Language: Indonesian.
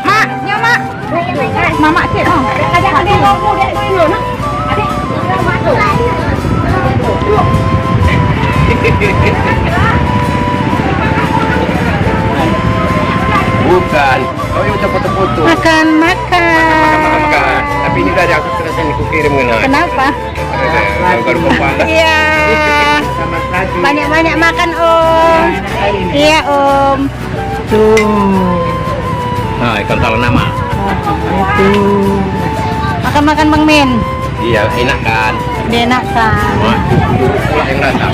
Mak, nyo mak. Mama cik oh. Adik ngomong dek dulu noh. Adik masuk. Bukan. Oh, yang macam foto-foto. Makan. Makan. Tapi ini dari aku terasa ni aku kirim dengan. Kenapa? Baru kepala. Iya. Banyak-banyak makan Om. Iya Om. Tuh. Nah, ikan tala nama. Itu. Makan Bang Min. Iya, enak kan? Dia enak kan. Wah, yang rasa.